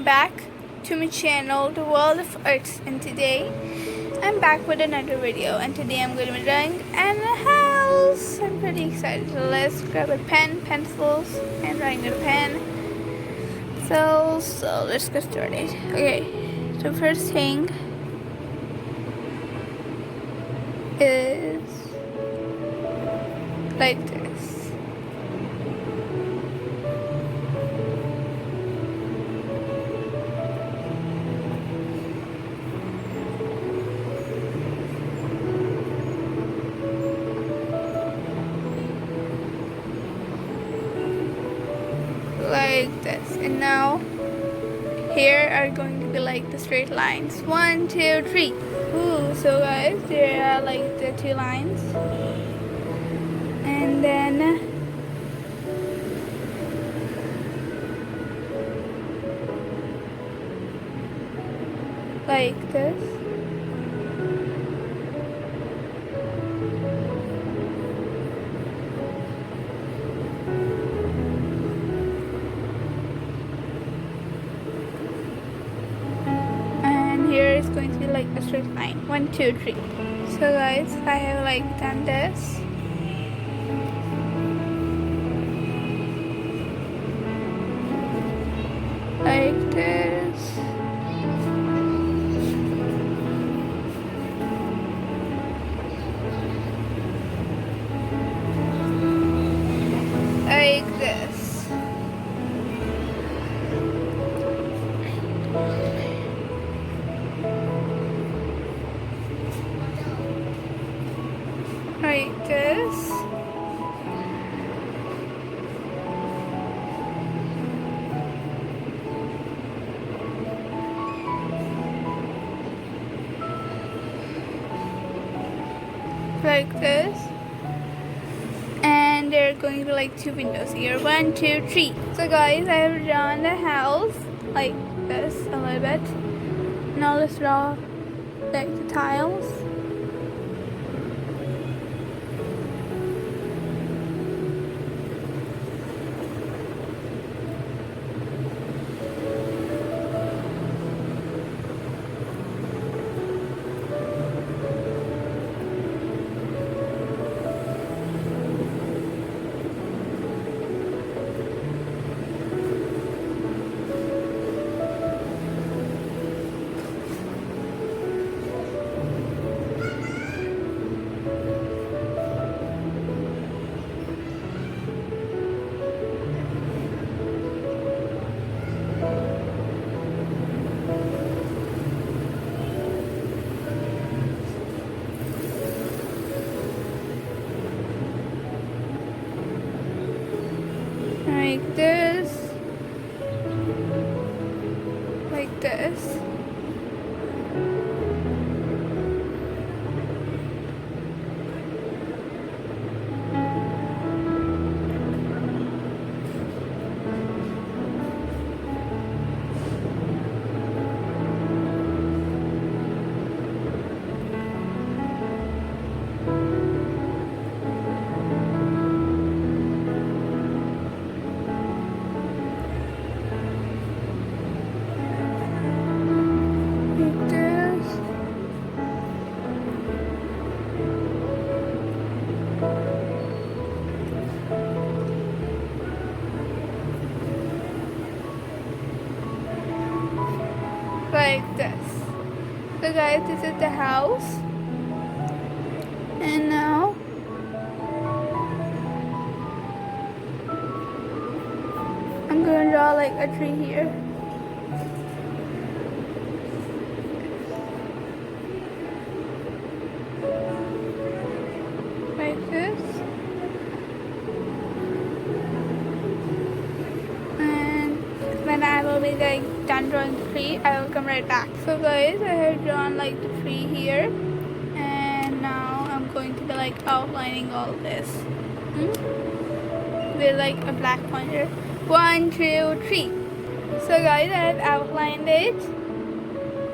back to my channel, The World of Arts, and today I'm back with another video, and today I'm going to be drawing in a house. I'm pretty excited. So let's grab a pen, pencils, and drawing with a pen. So let's get started. Okay, so first thing is like this. Like this, and now here are going to be like the straight lines. 1, 2, 3. Ooh, so guys, there are like the 2 lines, and then like this. Here is going to be like a straight line. 1, 2, 3. So guys, I have like done this. Like this. Like this. Like this. Like this. And there are going to be like 2 windows here. 1, 2, 3. So guys, I have drawn the house like this a little bit. Now let's draw like the tiles. Like this, like this, like this. So guys, this is the house, and now I'm gonna draw like a tree here. Like this. And when I will be like done drawing the tree, I will come right back. So guys, I have drawn like the tree here, and now I'm going to be like outlining all this with like a black pointer. 1, 2, 3. So guys, I have outlined it,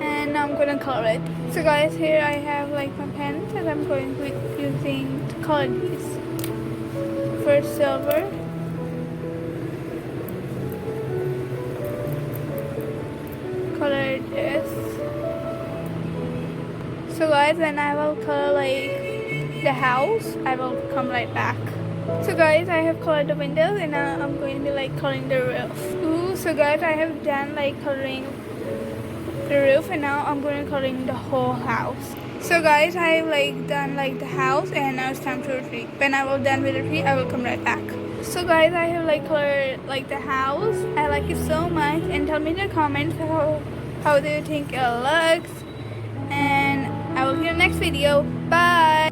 and now I'm gonna color it. So guys, here I have like my pens, and I'm going to be using to color these. First silver, guys, when I will color like the house, I will come right back. So guys, I have colored the windows and now I'm going to be like coloring the roof. Ooh, so guys, I have done like coloring the roof and now I'm going to coloring the whole house. So guys, I have like done like the house and now it's time to retreat. When I will done with the tree, I will come right back. So guys, I have like colored like the house. I like it so much, and tell me in the comments how do you think it looks, and I will see you in the next video. Bye.